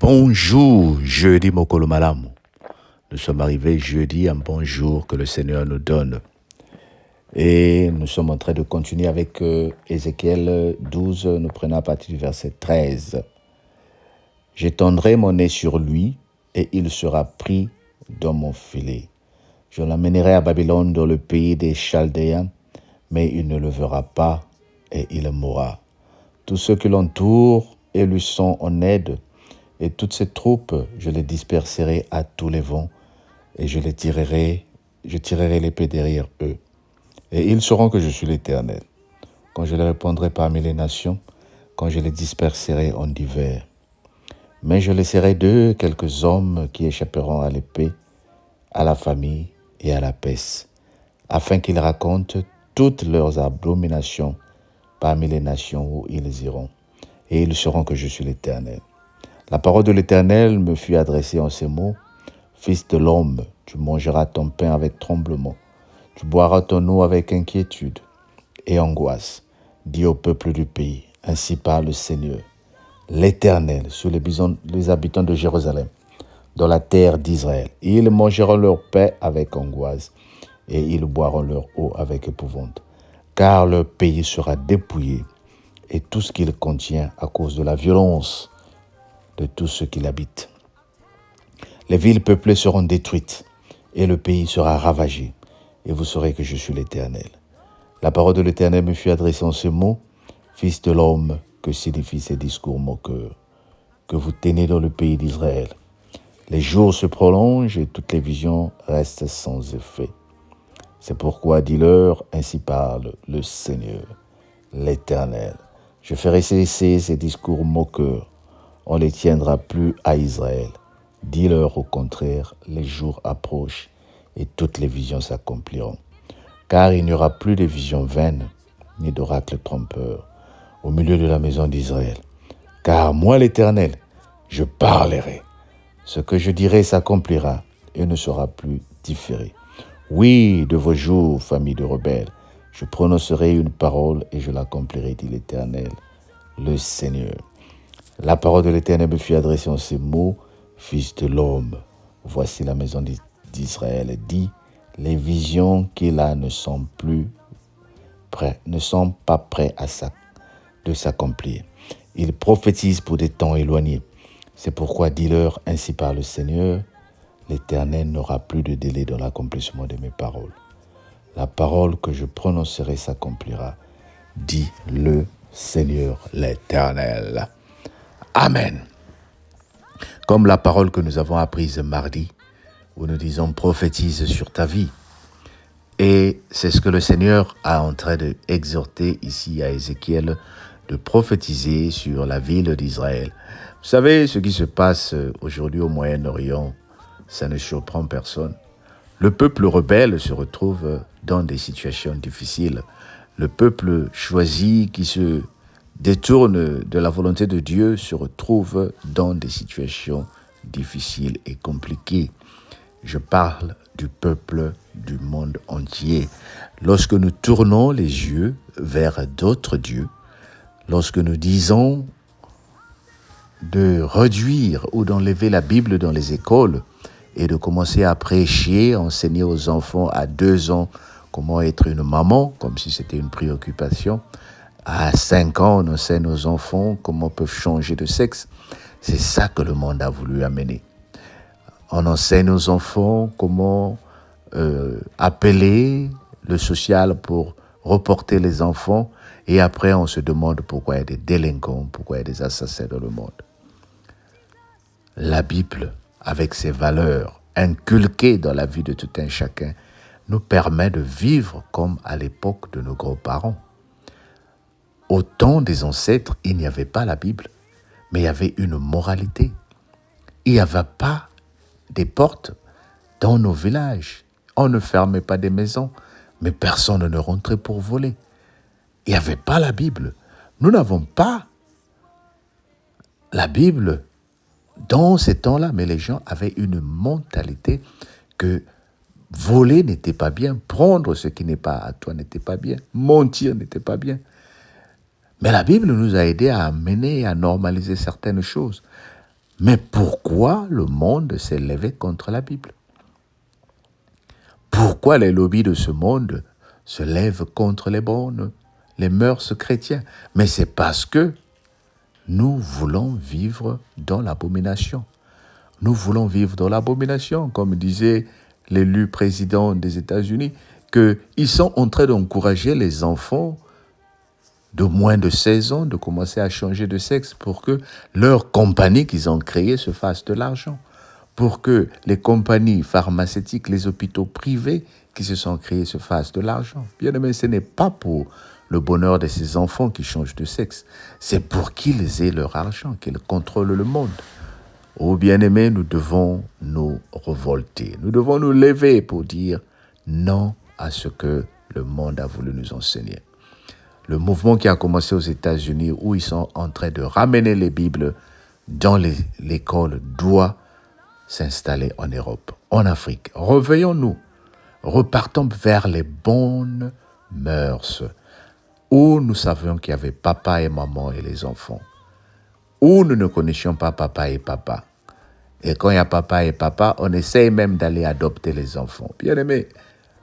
Bonjour, jeudi Mokolo Malamu. Nous sommes arrivés jeudi, un bonjour que le Seigneur nous donne. Et nous sommes en train de continuer avec Ézéchiel 12, nous prenons à partir du verset 13. J'étendrai mon nez sur lui et il sera pris dans mon filet. Je l'amènerai à Babylone dans le pays des Chaldéens, mais il ne le verra pas et il mourra. Tous ceux qui l'entourent et lui sont en aide, et toutes ces troupes, je les disperserai à tous les vents, et je tirerai l'épée derrière eux. Et ils sauront que je suis l'Éternel, quand je les répandrai parmi les nations, quand je les disperserai en divers. Mais je laisserai d'eux quelques hommes qui échapperont à l'épée, à la famine et à la peste, afin qu'ils racontent toutes leurs abominations parmi les nations où ils iront. Et ils sauront que je suis l'Éternel. La parole de l'Éternel me fut adressée en ces mots. Fils de l'homme, tu mangeras ton pain avec tremblement. Tu boiras ton eau avec inquiétude et angoisse. Dis au peuple du pays, ainsi parle le Seigneur, l'Éternel, sur les habitants de Jérusalem, dans la terre d'Israël. Ils mangeront leur pain avec angoisse et ils boiront leur eau avec épouvante. Car leur pays sera dépouillé et tout ce qu'il contient à cause de la violence de tous ceux qui l'habitent. Les villes peuplées seront détruites et le pays sera ravagé et vous saurez que je suis l'Éternel. La parole de l'Éternel me fut adressée en ces mots. Fils de l'homme, que signifient ces discours moqueurs que vous tenez dans le pays d'Israël? Les jours se prolongent et toutes les visions restent sans effet. C'est pourquoi dis-leur, ainsi parle le Seigneur, l'Éternel. Je ferai cesser ces discours moqueurs. On ne les tiendra plus à Israël. Dis-leur au contraire, les jours approchent et toutes les visions s'accompliront. Car il n'y aura plus de visions vaines, ni d'oracles trompeurs, au milieu de la maison d'Israël. Car moi, l'Éternel, je parlerai. Ce que je dirai s'accomplira et ne sera plus différé. Oui, de vos jours, famille de rebelles, je prononcerai une parole et je l'accomplirai, dit l'Éternel, le Seigneur. La parole de l'Éternel me fut adressée en ces mots. Fils de l'homme, voici la maison d'Israël dit, les visions qu'il a ne sont pas prêts de s'accomplir. Il prophétise pour des temps éloignés. C'est pourquoi dis-leur, ainsi parle le Seigneur, l'Éternel n'aura plus de délai dans l'accomplissement de mes paroles. La parole que je prononcerai s'accomplira, dit le Seigneur l'Éternel. Amen. Comme la parole que nous avons apprise mardi, où nous disons prophétise sur ta vie. Et c'est ce que le Seigneur est en train d'exhorter ici à Ézéchiel, de prophétiser sur la ville d'Israël. Vous savez, ce qui se passe aujourd'hui au Moyen-Orient, ça ne surprend personne. Le peuple rebelle se retrouve dans des situations difficiles. Le peuple choisi qui se détourne de la volonté de Dieu se retrouve dans des situations difficiles et compliquées. Je parle du peuple du monde entier. Lorsque nous tournons les yeux vers d'autres dieux, lorsque nous disons de réduire ou d'enlever la Bible dans les écoles et de commencer à prêcher, enseigner aux enfants à 2 ans comment être une maman, comme si c'était une préoccupation, à 5 ans, on enseigne aux enfants comment peuvent changer de sexe. C'est ça que le monde a voulu amener. On enseigne aux enfants comment appeler le social pour reporter les enfants. Et après, on se demande pourquoi il y a des délinquants, pourquoi il y a des assassins dans le monde. La Bible, avec ses valeurs inculquées dans la vie de tout un chacun, nous permet de vivre comme à l'époque de nos grands-parents. Au temps des ancêtres, il n'y avait pas la Bible, mais il y avait une moralité. Il n'y avait pas des portes dans nos villages. On ne fermait pas des maisons, mais personne ne rentrait pour voler. Il n'y avait pas la Bible. Nous n'avons pas la Bible dans ces temps-là, mais les gens avaient une mentalité que voler n'était pas bien, prendre ce qui n'est pas à toi n'était pas bien, mentir n'était pas bien. Mais la Bible nous a aidés à amener et à normaliser certaines choses. Mais pourquoi le monde s'est levé contre la Bible? Pourquoi les lobbies de ce monde se lèvent contre les mœurs chrétiennes? Mais c'est parce que nous voulons vivre dans l'abomination. Nous voulons vivre dans l'abomination, comme disait l'élu président des États-Unis, qu'ils sont en train d'encourager les enfants de moins de 16 ans de commencer à changer de sexe pour que leur compagnie qu'ils ont créée se fasse de l'argent, pour que les compagnies pharmaceutiques, les hôpitaux privés qui se sont créés se fassent de l'argent. Bien aimé, ce n'est pas pour le bonheur de ces enfants qui changent de sexe, c'est pour qu'ils aient leur argent, qu'ils contrôlent le monde. Oh bien-aimés, nous devons nous révolter. Nous devons nous lever pour dire non à ce que le monde a voulu nous enseigner. Le mouvement qui a commencé aux États-Unis, où ils sont en train de ramener les Bibles dans l'école, doit s'installer en Europe, en Afrique. Réveillons-nous, repartons vers les bonnes mœurs, où nous savions qu'il y avait papa et maman et les enfants, où nous ne connaissions pas papa et papa. Et quand il y a papa et papa, on essaye même d'aller adopter les enfants. Bien-aimés,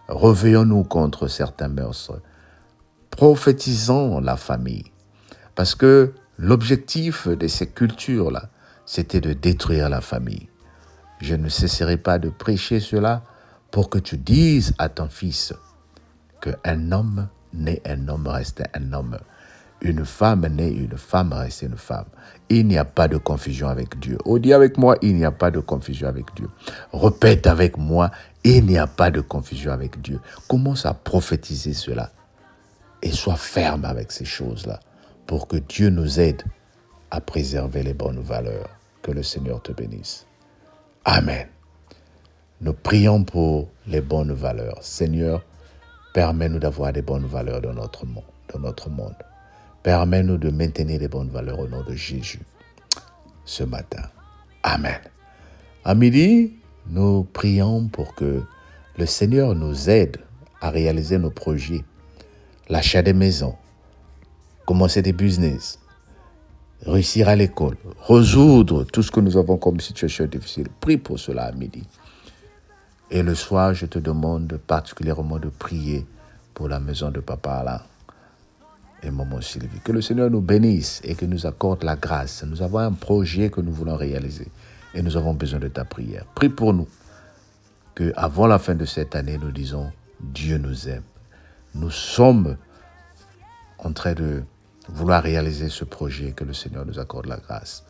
réveillons-nous contre certains mœurs. Prophétisons la famille. Parce que l'objectif de ces cultures-là, c'était de détruire la famille. Je ne cesserai pas de prêcher cela pour que tu dises à ton fils qu'un homme né un homme reste un homme. Une femme née une femme reste une femme. Il n'y a pas de confusion avec Dieu. Oh, dis avec moi, il n'y a pas de confusion avec Dieu. Répète avec moi, il n'y a pas de confusion avec Dieu. Commence à prophétiser cela et sois ferme avec ces choses-là pour que Dieu nous aide à préserver les bonnes valeurs. Que le Seigneur te bénisse. Amen. Nous prions pour les bonnes valeurs. Seigneur, permets-nous d'avoir des bonnes valeurs dans notre monde. Permets-nous de maintenir les bonnes valeurs au nom de Jésus ce matin. Amen. À midi, nous prions pour que le Seigneur nous aide à réaliser nos projets, l'achat des maisons, commencer des business, réussir à l'école, résoudre tout ce que nous avons comme situation difficile. Prie pour cela à midi. Et le soir, je te demande particulièrement de prier pour la maison de Papa Alain et Maman Sylvie. Que le Seigneur nous bénisse et que nous accorde la grâce. Nous avons un projet que nous voulons réaliser et nous avons besoin de ta prière. Prie pour nous qu'avant la fin de cette année, nous disons Dieu nous aime. Nous sommes en train de vouloir réaliser ce projet, que le Seigneur nous accorde la grâce.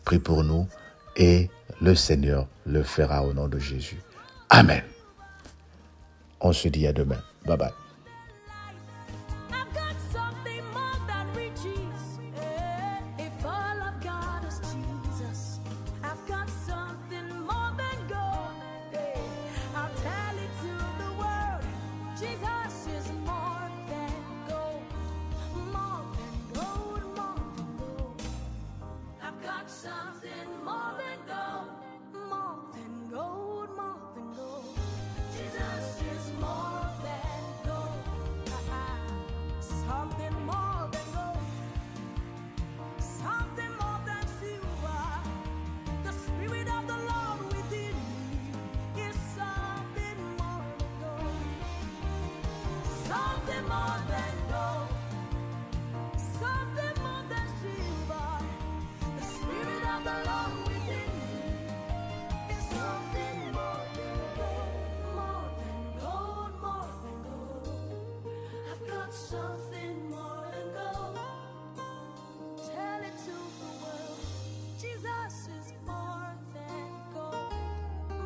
Prie pour nous et le Seigneur le fera au nom de Jésus. Amen. On se dit à demain. Bye bye. Something more than gold. Tell it to the world. Jesus is more than gold.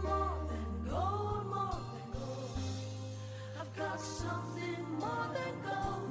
More than gold, more than gold. I've got something more than gold.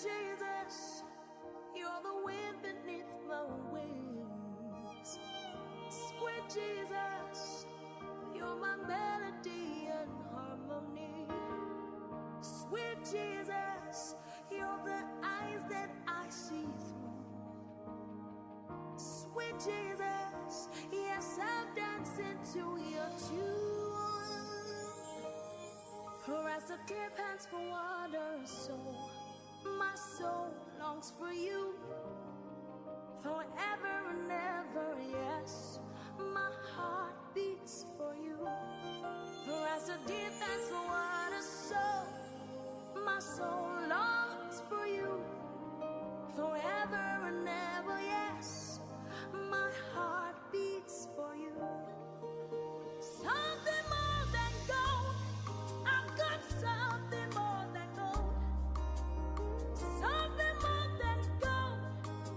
Jesus, you're the wind beneath my wings. Sweet Jesus, you're my melody and harmony. Sweet Jesus, you're the eyes that I see through. Sweet Jesus, yes, I'm dancing to your tune. For as the deer pants for water, so my soul longs for you. Forever and ever, yes, my heart beats for you. For as the deer pants for water, so my soul longs for you. Forever and ever, yes, my heart beats for you. Something more than gold, I've got something more than gold. Something more than gold,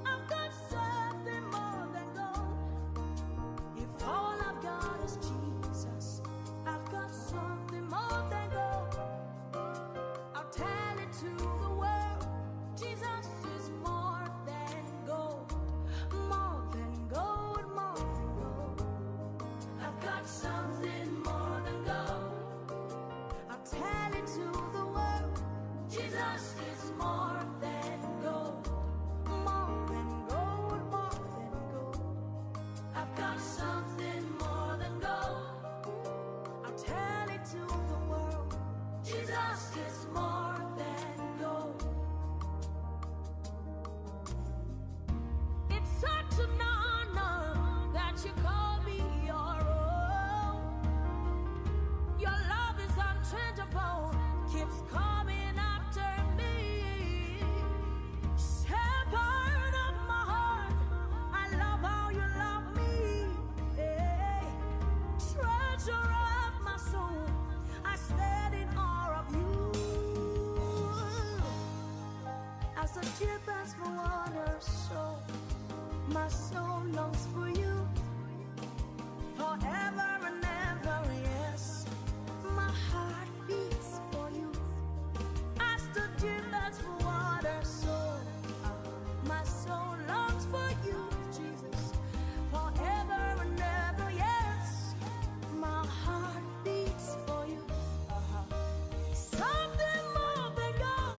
I've got something more than gold. If all I've got is Jesus, I've got something more than gold. I'll tell it to the world, Jesus is more than gold. More than gold, more than gold. I've got something more than gold. I'll tell it to the world, Jesus is more than gold. More than gold, more than gold. I've got something more than gold. I'll tell it to the world, Jesus is more